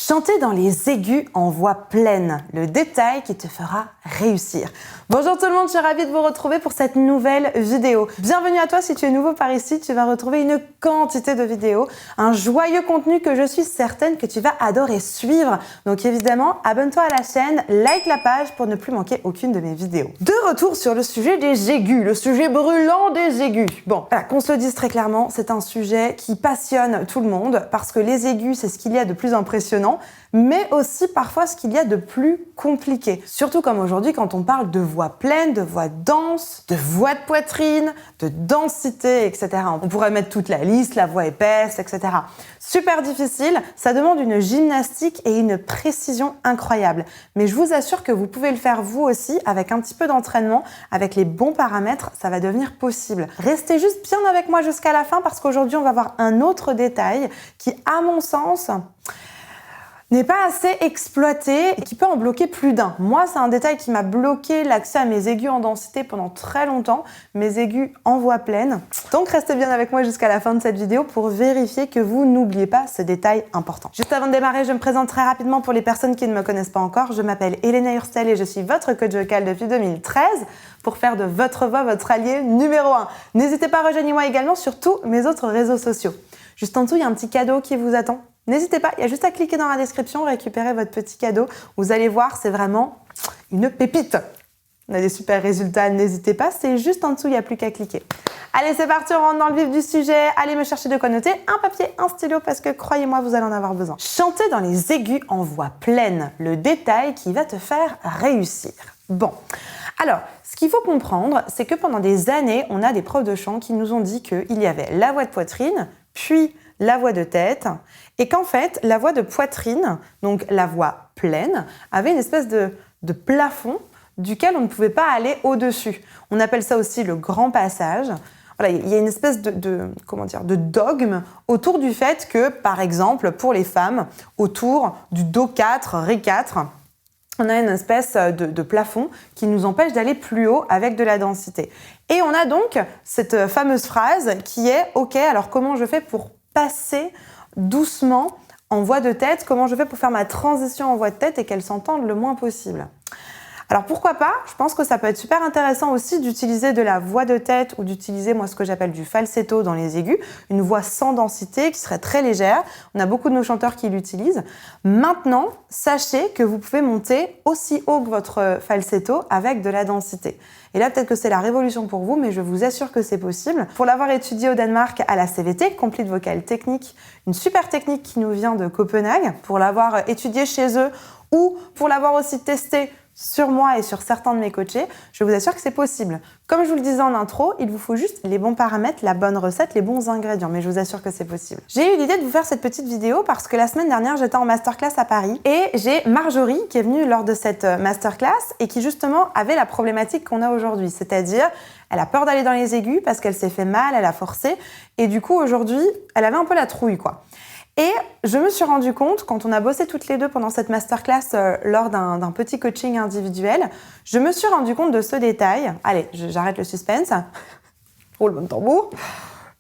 Chanter dans les aigus en voix pleine, le détail qui te fera réussir. Bonjour tout le monde, je suis ravie de vous retrouver pour cette nouvelle vidéo. Bienvenue à toi si tu es nouveau par ici, tu vas retrouver une quantité de vidéos, un joyeux contenu que je suis certaine que tu vas adorer suivre. Donc évidemment, abonne-toi à la chaîne, like la page pour ne plus manquer aucune de mes vidéos. De retour sur le sujet des aigus, le sujet brûlant des aigus. Bon, voilà, qu'on se le dise très clairement, c'est un sujet qui passionne tout le monde parce que les aigus, c'est ce qu'il y a de plus impressionnant, mais aussi parfois ce qu'il y a de plus compliqué. Surtout comme aujourd'hui quand on parle de voix pleine, de voix dense, de voix de poitrine, de densité, etc. On pourrait mettre toute la liste, la voix épaisse, etc. Super difficile, ça demande une gymnastique et une précision incroyable. Mais je vous assure que vous pouvez le faire vous aussi avec un petit peu d'entraînement, avec les bons paramètres, ça va devenir possible. Restez juste bien avec moi jusqu'à la fin parce qu'aujourd'hui on va voir un autre détail qui, à mon sens, n'est pas assez exploité et qui peut en bloquer plus d'un. Moi, c'est un détail qui m'a bloqué l'accès à mes aigus en densité pendant très longtemps, mes aigus en voix pleine. Donc, restez bien avec moi jusqu'à la fin de cette vidéo pour vérifier que vous n'oubliez pas ce détail important. Juste avant de démarrer, je me présente très rapidement pour les personnes qui ne me connaissent pas encore. Je m'appelle Elena Hurstel et je suis votre coach vocal depuis 2013 pour faire de votre voix votre allié numéro 1. N'hésitez pas à rejoindre moi également sur tous mes autres réseaux sociaux. Juste en dessous, il y a un petit cadeau qui vous attend. N'hésitez pas, il y a juste à cliquer dans la description, récupérer votre petit cadeau. Vous allez voir, c'est vraiment une pépite. On a des super résultats, n'hésitez pas, c'est juste en dessous, il n'y a plus qu'à cliquer. Allez, c'est parti, on rentre dans le vif du sujet. Allez me chercher de quoi noter, un papier, un stylo, parce que croyez-moi, vous allez en avoir besoin. Chanter dans les aigus en voix pleine, le détail qui va te faire réussir. Bon, alors, ce qu'il faut comprendre, c'est que pendant des années, on a des profs de chant qui nous ont dit qu'il y avait la voix de poitrine, puis la voix de tête, et qu'en fait, la voix de poitrine, donc la voix pleine, avait une espèce de plafond duquel on ne pouvait pas aller au-dessus. On appelle ça aussi le grand passage. Voilà, il y a une espèce de dogme autour du fait que, par exemple, pour les femmes, autour du Do 4, Ré 4, on a une espèce de plafond qui nous empêche d'aller plus haut avec de la densité. Et on a donc cette fameuse phrase qui est « Ok, alors comment je fais pour passer doucement en voix de tête, comment je fais pour faire ma transition en voix de tête et qu'elle s'entende le moins possible ?» Alors pourquoi pas? Je pense que ça peut être super intéressant aussi d'utiliser de la voix de tête ou d'utiliser moi ce que j'appelle du falsetto dans les aigus, une voix sans densité qui serait très légère. On a beaucoup de nos chanteurs qui l'utilisent. Maintenant, sachez que vous pouvez monter aussi haut que votre falsetto avec de la densité. Et là, peut-être que c'est la révolution pour vous, mais je vous assure que c'est possible. Pour l'avoir étudié au Danemark à la CVT, Complete Vocal Technique, une super technique qui nous vient de Copenhague, pour l'avoir étudié chez eux ou pour l'avoir aussi testé sur moi et sur certains de mes coachés, je vous assure que c'est possible. Comme je vous le disais en intro, il vous faut juste les bons paramètres, la bonne recette, les bons ingrédients, mais je vous assure que c'est possible. J'ai eu l'idée de vous faire cette petite vidéo parce que la semaine dernière, j'étais en masterclass à Paris et j'ai Marjorie qui est venue lors de cette masterclass et qui justement avait la problématique qu'on a aujourd'hui, c'est-à-dire elle a peur d'aller dans les aigus parce qu'elle s'est fait mal, elle a forcé et du coup aujourd'hui, elle avait un peu la trouille quoi. Et je me suis rendu compte, quand on a bossé toutes les deux pendant cette masterclass lors d'un petit coaching individuel, je me suis rendu compte de ce détail. Allez, j'arrête le suspense. Roulement de tambour.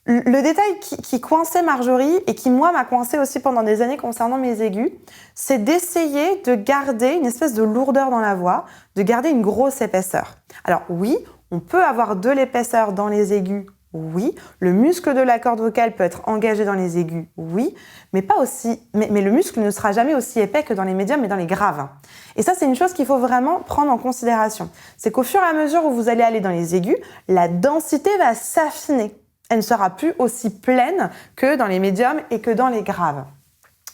Le détail qui coinçait Marjorie et qui, moi, m'a coincé aussi pendant des années concernant mes aigus, c'est d'essayer de garder une espèce de lourdeur dans la voix, de garder une grosse épaisseur. Alors oui, on peut avoir de l'épaisseur dans les aigus. Oui, le muscle de la corde vocale peut être engagé dans les aigus, oui, mais pas aussi. Mais le muscle ne sera jamais aussi épais que dans les médiums et dans les graves. Et ça, c'est une chose qu'il faut vraiment prendre en considération. C'est qu'au fur et à mesure où vous allez aller dans les aigus, la densité va s'affiner. Elle ne sera plus aussi pleine que dans les médiums et que dans les graves.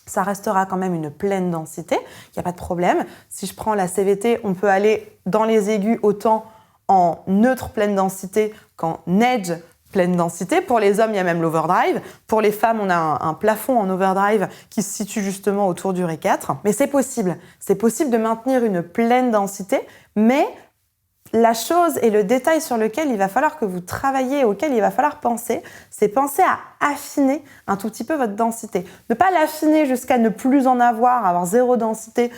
Ça restera quand même une pleine densité, il n'y a pas de problème. Si je prends la CVT, on peut aller dans les aigus autant en neutre pleine densité qu'en edge pleine densité. Pour les hommes, il y a même l'overdrive. Pour les femmes, on a un plafond en overdrive qui se situe justement autour du Ré 4. Mais c'est possible. C'est possible de maintenir une pleine densité, mais la chose et le détail sur lequel il va falloir que vous travaillez, auquel il va falloir penser, c'est penser à affiner un tout petit peu votre densité. Ne pas l'affiner jusqu'à ne plus en avoir zéro densité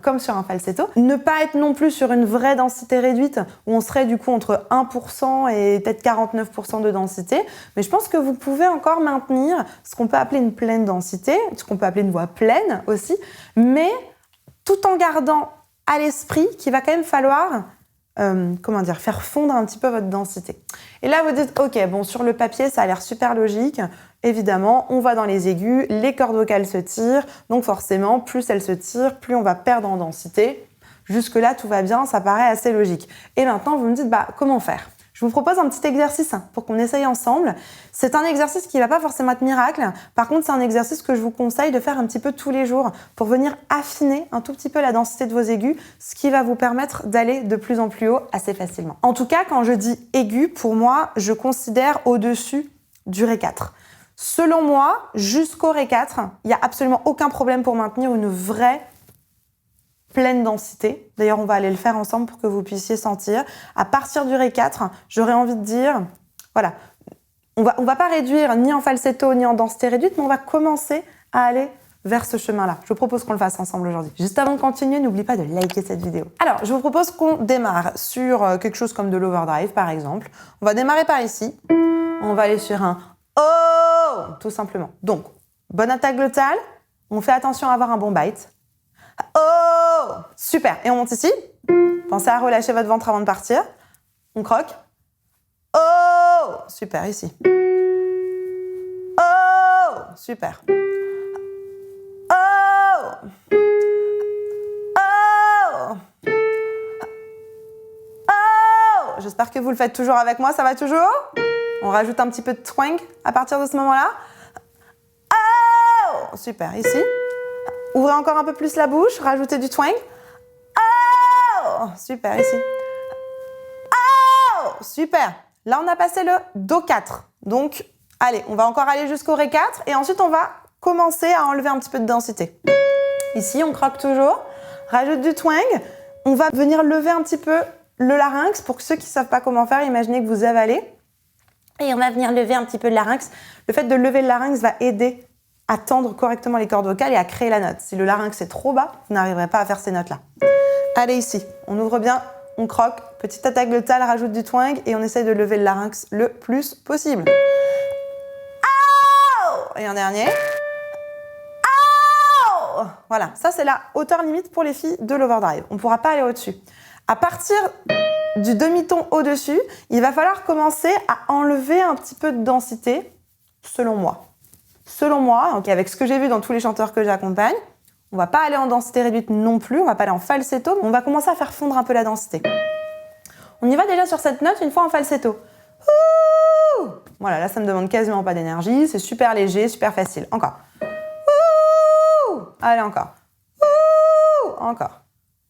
comme sur un falsetto. Ne pas être non plus sur une vraie densité réduite où on serait du coup entre 1% et peut-être 49% de densité. Mais je pense que vous pouvez encore maintenir ce qu'on peut appeler une pleine densité, ce qu'on peut appeler une voix pleine aussi, mais tout en gardant à l'esprit qu'il va quand même falloir faire fondre un petit peu votre densité. Et là, vous dites, ok, bon, sur le papier, ça a l'air super logique. Évidemment, on va dans les aigus, les cordes vocales se tirent, donc forcément, plus elles se tirent, plus on va perdre en densité. Jusque-là, tout va bien, ça paraît assez logique. Et maintenant, vous me dites, comment faire ? Je vous propose un petit exercice pour qu'on essaye ensemble. C'est un exercice qui ne va pas forcément être miracle. Par contre, c'est un exercice que je vous conseille de faire un petit peu tous les jours pour venir affiner un tout petit peu la densité de vos aigus, ce qui va vous permettre d'aller de plus en plus haut assez facilement. En tout cas, quand je dis aigu, pour moi, je considère au-dessus du Ré 4. Selon moi, jusqu'au Ré 4, il n'y a absolument aucun problème pour maintenir une vraie pleine densité. D'ailleurs, on va aller le faire ensemble pour que vous puissiez sentir. À partir du Ré 4, j'aurais envie de dire, voilà, on va pas réduire ni en falsetto ni en densité réduite, mais on va commencer à aller vers ce chemin-là. Je vous propose qu'on le fasse ensemble aujourd'hui. Juste avant de continuer, n'oublie pas de liker cette vidéo. Alors, je vous propose qu'on démarre sur quelque chose comme de l'overdrive, par exemple. On va démarrer par ici. On va aller sur un « Oh » tout simplement. Donc, bonne attaque glottale. On fait attention à avoir un bon bite. Oh, super. Et on monte ici. Pensez à relâcher votre ventre avant de partir. On croque. Oh, super, ici. Oh, super. Oh. Oh. Oh. J'espère que vous le faites toujours avec moi. Ça va toujours? On rajoute un petit peu de twang à partir de ce moment-là. Oh, super, ici. Ouvrez encore un peu plus la bouche, rajoutez du twang. Oh, super, ici. Oh, super. Là, on a passé le Do 4. Donc, allez, on va encore aller jusqu'au Ré 4 et ensuite, on va commencer à enlever un petit peu de densité. Ici, on croque toujours, rajoute du twang. On va venir lever un petit peu le larynx. Pour ceux qui ne savent pas comment faire, imaginez que vous avalez. Et on va venir lever un petit peu le larynx. Le fait de lever le larynx va aider à tendre correctement les cordes vocales et à créer la note. Si le larynx est trop bas, vous n'arriverez pas à faire ces notes-là. Allez ici, on ouvre bien, on croque, petite attaque glottale, rajoute du twang et on essaye de lever le larynx le plus possible. Oh, et un dernier. Oh, voilà, ça c'est la hauteur limite pour les filles de l'overdrive. On ne pourra pas aller au-dessus. À partir du demi-ton au-dessus, il va falloir commencer à enlever un petit peu de densité, selon moi. Selon moi, donc avec ce que j'ai vu dans tous les chanteurs que j'accompagne, on va pas aller en densité réduite non plus, on va pas aller en falsetto, mais on va commencer à faire fondre un peu la densité. On y va déjà sur cette note une fois en falsetto. Ouh, voilà, là ça me demande quasiment pas d'énergie, c'est super léger, super facile. Encore. Ouh, allez encore. Ouh, encore.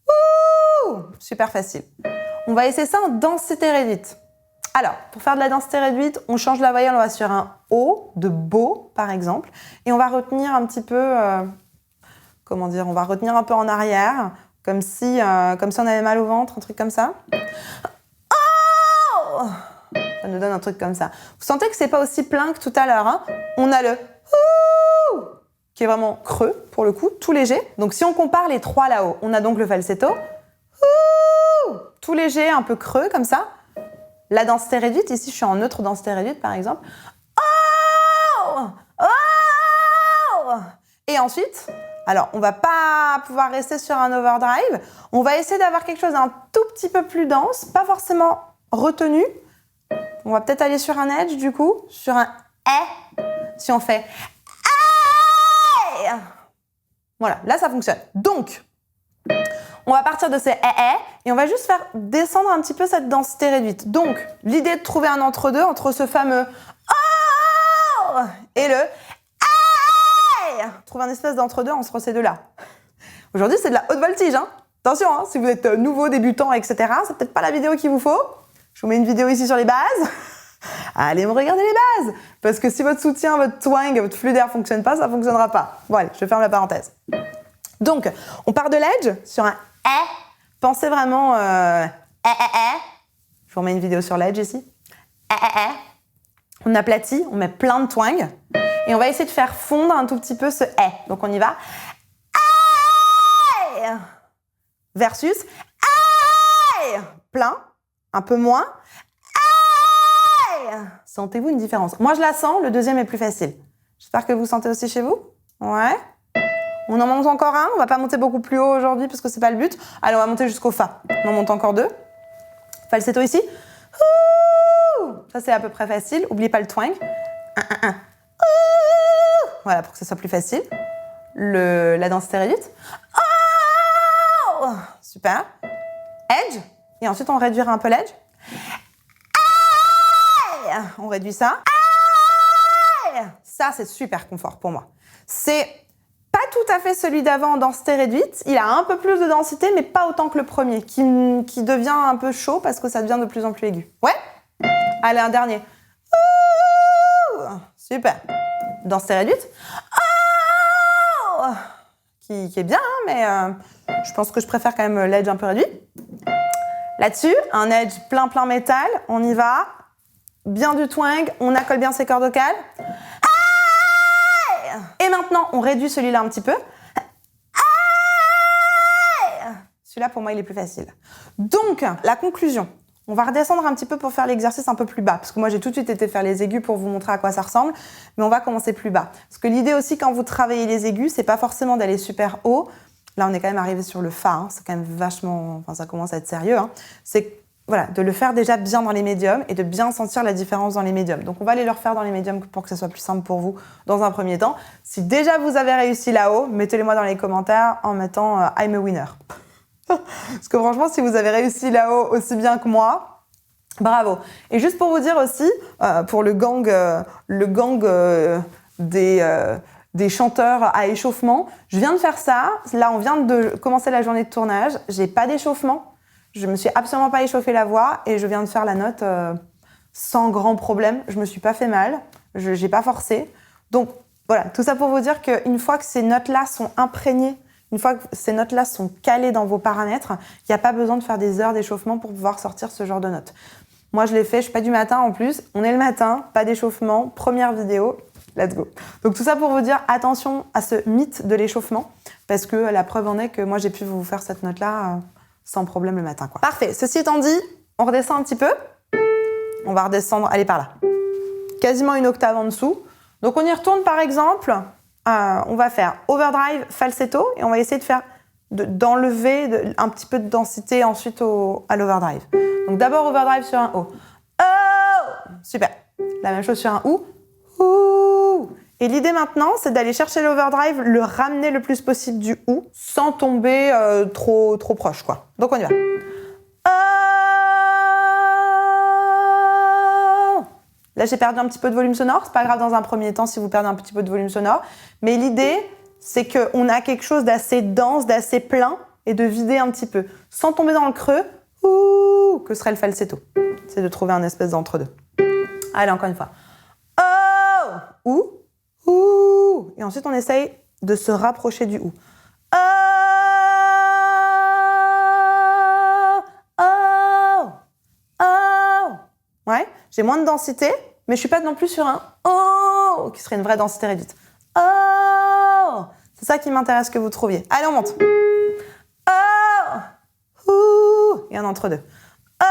Ouh, super facile. On va essayer ça en densité réduite. Alors, pour faire de la densité réduite, on change la voyelle, on va sur un O de beau, par exemple, et on va retenir un petit peu, on va retenir un peu en arrière, comme si on avait mal au ventre, un truc comme ça. Oh, ça nous donne un truc comme ça. Vous sentez que c'est pas aussi plein que tout à l'heure, hein? On a le ouh, qui est vraiment creux, pour le coup, tout léger. Donc, si on compare les trois là-haut, on a donc le falsetto, ouh, tout léger, un peu creux, comme ça. La densité réduite, ici je suis en neutre densité réduite par exemple. Oh, oh. Et ensuite, alors on va pas pouvoir rester sur un overdrive, on va essayer d'avoir quelque chose d'un tout petit peu plus dense, pas forcément retenu. On va peut-être aller sur un edge du coup, sur un eh, si on fait eh. Voilà, là ça fonctionne. Donc, on va partir de ces et on va juste faire descendre un petit peu cette densité réduite. Donc, l'idée de trouver un entre-deux entre ce fameux oh et le trouver un espèce d'entre-deux entre ces deux-là. Aujourd'hui, c'est de la haute voltige. Hein. Attention, hein, si vous êtes nouveau, débutant, etc., c'est peut-être pas la vidéo qu'il vous faut. Je vous mets une vidéo ici sur les bases. Allez me regarder les bases. Parce que si votre soutien, votre twang, votre flux d'air ne fonctionne pas, ça ne fonctionnera pas. Bon, allez, je ferme la parenthèse. Donc, on part de l'edge sur un « eh ». Pensez vraiment Je vous remets une vidéo sur l'edge ici. On aplatit, on met plein de twang. Et on va essayer de faire fondre un tout petit peu ce « Donc on y va. Versus plein, un peu moins. Sentez-vous une différence? Moi, je la sens, le deuxième est plus facile. J'espère que vous sentez aussi chez vous. Ouais. On en monte encore un. On va pas monter beaucoup plus haut aujourd'hui parce que c'est pas le but. Allez, on va monter jusqu'au Fa. On en monte encore 2. Falsetto ici. Ça, c'est à peu près facile. N'oubliez pas le twang. Voilà, pour que ce soit plus facile. La densité réduite. Super. Edge. Et ensuite, on réduira un peu l'edge. On réduit ça. Ça, c'est super confort pour moi. C'est pas tout à fait celui d'avant en densité réduite. Il a un peu plus de densité, mais pas autant que le premier, qui devient un peu chaud parce que ça devient de plus en plus aigu. Ouais? Allez, un dernier. Super. Densité réduite. Qui est bien, hein, mais je pense que je préfère quand même l'edge un peu réduit. Là-dessus, un edge plein métal. On y va. Bien du twang. On accole bien ses cordes vocales. Et maintenant, on réduit celui-là un petit peu. Celui-là, pour moi, il est plus facile. Donc, la conclusion. On va redescendre un petit peu pour faire l'exercice un peu plus bas. Parce que moi, j'ai tout de suite été faire les aigus pour vous montrer à quoi ça ressemble. Mais on va commencer plus bas. Parce que l'idée aussi, quand vous travaillez les aigus, c'est pas forcément d'aller super haut. Là, on est quand même arrivé sur le Fa. Hein. C'est quand même vachement... Enfin, ça commence à être sérieux. Hein. C'est voilà, de le faire déjà bien dans les médiums et de bien sentir la différence dans les médiums. Donc, on va aller le refaire dans les médiums pour que ça soit plus simple pour vous dans un premier temps. Si déjà vous avez réussi là-haut, mettez-le-moi dans les commentaires en mettant I'm a winner. Parce que franchement, si vous avez réussi là-haut aussi bien que moi, bravo. Et juste pour vous dire aussi, pour le gang des chanteurs à échauffement, je viens de faire ça. Là, on vient de commencer la journée de tournage. J'ai pas d'échauffement. Je me suis absolument pas échauffé la voix et je viens de faire la note sans grand problème. Je me suis pas fait mal. J'ai pas forcé. Donc, voilà. Tout ça pour vous dire qu'une fois que ces notes-là sont imprégnées, une fois que ces notes-là sont calées dans vos paramètres, il n'y a pas besoin de faire des heures d'échauffement pour pouvoir sortir ce genre de notes. Moi, je l'ai fait, je suis pas du matin en plus. On est le matin, pas d'échauffement, première vidéo, let's go. Donc tout ça pour vous dire, attention à ce mythe de l'échauffement, parce que la preuve en est que moi, j'ai pu vous faire cette note-là sans problème le matin, quoi. Parfait. Ceci étant dit, on redescend un petit peu. On va redescendre, allez par là. Quasiment une octave en dessous. Donc on y retourne par exemple. On va faire overdrive, falsetto et on va essayer de faire d'enlever un petit peu de densité ensuite à l'overdrive. Donc d'abord overdrive sur un O. Oh, super. La même chose sur un OU. Ouh. Et l'idée maintenant, c'est d'aller chercher l'overdrive, le ramener le plus possible du OU sans tomber trop proche, quoi. Donc on y va. Là, j'ai perdu un petit peu de volume sonore. C'est pas grave dans un premier temps si vous perdez un petit peu de volume sonore. Mais l'idée, c'est qu'on a quelque chose d'assez dense, d'assez plein et de vider un petit peu. Sans tomber dans le creux, que serait le falsetto. C'est de trouver un espèce d'entre-deux. Allez, encore une fois. Oh, ouh. Et ensuite, on essaye de se rapprocher du ou. Ouais, j'ai moins de densité, mais je suis pas non plus sur un oh qui serait une vraie densité réduite. Oh, c'est ça qui m'intéresse que vous trouviez. Allez, on monte. Oh, ouh, et un entre-deux. Oh.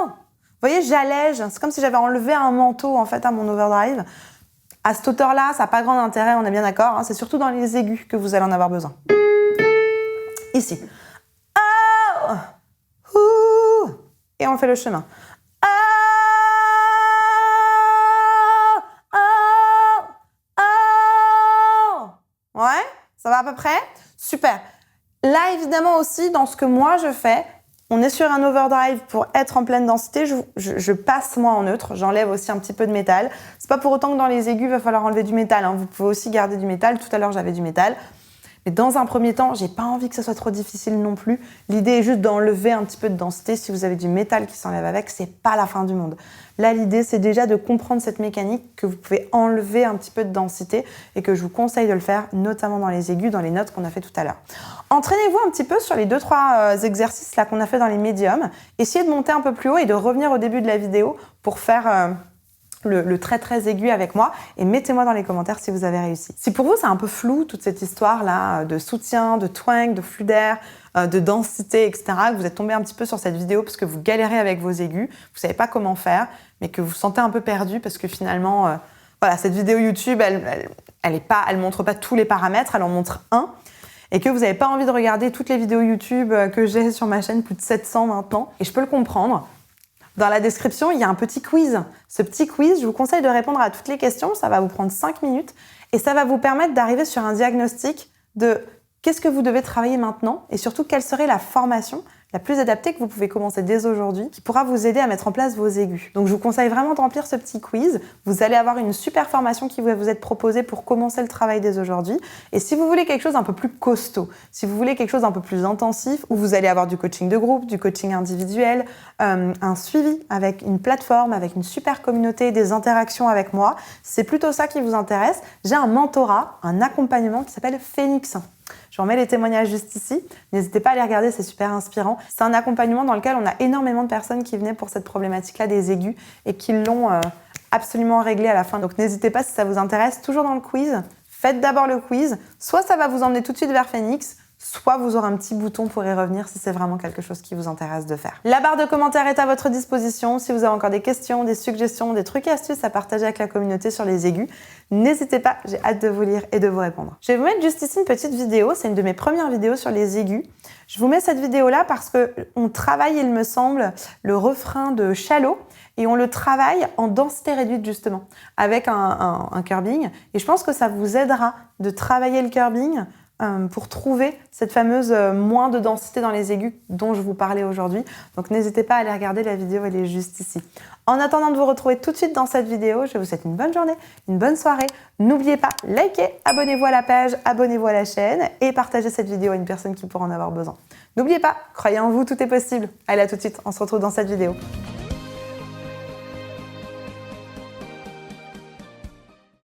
Vous voyez, j'allège. C'est comme si j'avais enlevé un manteau en fait à mon overdrive. À cette hauteur-là, ça n'a pas grand intérêt, on est bien d'accord. Hein, c'est surtout dans les aigus que vous allez en avoir besoin. Ici. Oh. Et on fait le chemin. Ouais, ça va à peu près? Super. Là, évidemment aussi, dans ce que moi je fais, on est sur un overdrive pour être en pleine densité. Je passe moi en neutre. J'enlève aussi un petit peu de métal. C'est pas pour autant que dans les aigus, il va falloir enlever du métal. Hein. Vous pouvez aussi garder du métal. Tout à l'heure, j'avais du métal. Mais dans un premier temps, j'ai pas envie que ça soit trop difficile non plus. L'idée est juste d'enlever un petit peu de densité. Si vous avez du métal qui s'enlève avec, c'est pas la fin du monde. Là, l'idée, c'est déjà de comprendre cette mécanique, que vous pouvez enlever un petit peu de densité et que je vous conseille de le faire, notamment dans les aigus, dans les notes qu'on a fait tout à l'heure. Entraînez-vous un petit peu sur les 2-3 exercices là qu'on a fait dans les médiums. Essayez de monter un peu plus haut et de revenir au début de la vidéo pour faire le très aigu avec moi et mettez-moi dans les commentaires si vous avez réussi. Si pour vous c'est un peu flou toute cette histoire là de soutien, de twang, de flux d'air, de densité, etc., que vous êtes tombé un petit peu sur cette vidéo parce que vous galérez avec vos aigus, vous savez pas comment faire, mais que vous vous sentez un peu perdu parce que finalement, voilà, cette vidéo YouTube, elle montre pas tous les paramètres, elle en montre un, et que vous n'avez pas envie de regarder toutes les vidéos YouTube que j'ai sur ma chaîne, plus de 700 maintenant, et je peux le comprendre. Dans la description, il y a un petit quiz. Ce petit quiz, je vous conseille de répondre à toutes les questions. Ça va vous prendre 5 minutes et ça va vous permettre d'arriver sur un diagnostic de qu'est-ce que vous devez travailler maintenant et surtout quelle serait la formation la plus adaptée que vous pouvez commencer dès aujourd'hui qui pourra vous aider à mettre en place vos aigus. Donc je vous conseille vraiment de remplir ce petit quiz. Vous allez avoir une super formation qui va vous être proposée pour commencer le travail dès aujourd'hui. Et si vous voulez quelque chose d'un peu plus costaud, si vous voulez quelque chose d'un peu plus intensif, où vous allez avoir du coaching de groupe, du coaching individuel, un suivi avec une plateforme, avec une super communauté, des interactions avec moi, c'est plutôt ça qui vous intéresse, j'ai un mentorat, un accompagnement qui s'appelle Phoenix. Je vous remets les témoignages juste ici. N'hésitez pas à les regarder, c'est super inspirant. C'est un accompagnement dans lequel on a énormément de personnes qui venaient pour cette problématique-là des aigus et qui l'ont absolument réglé à la fin. Donc n'hésitez pas si ça vous intéresse, toujours dans le quiz. Faites d'abord le quiz. Soit ça va vous emmener tout de suite vers Phoenix, soit vous aurez un petit bouton pour y revenir si c'est vraiment quelque chose qui vous intéresse de faire. La barre de commentaires est à votre disposition. Si vous avez encore des questions, des suggestions, des trucs et astuces à partager avec la communauté sur les aigus, n'hésitez pas, j'ai hâte de vous lire et de vous répondre. Je vais vous mettre juste ici une petite vidéo, c'est une de mes premières vidéos sur les aigus. Je vous mets cette vidéo-là parce qu'on travaille, il me semble, le refrain de Shallow et on le travaille en densité réduite justement, avec un curbing. Et je pense que ça vous aidera de travailler le curbing pour trouver cette fameuse moins de densité dans les aigus dont je vous parlais aujourd'hui. Donc n'hésitez pas à aller regarder la vidéo, elle est juste ici. En attendant de vous retrouver tout de suite dans cette vidéo, je vous souhaite une bonne journée, une bonne soirée. N'oubliez pas, likez, abonnez-vous à la page, abonnez-vous à la chaîne et partagez cette vidéo à une personne qui pourra en avoir besoin. N'oubliez pas, croyez en vous, tout est possible. Allez, à tout de suite, on se retrouve dans cette vidéo.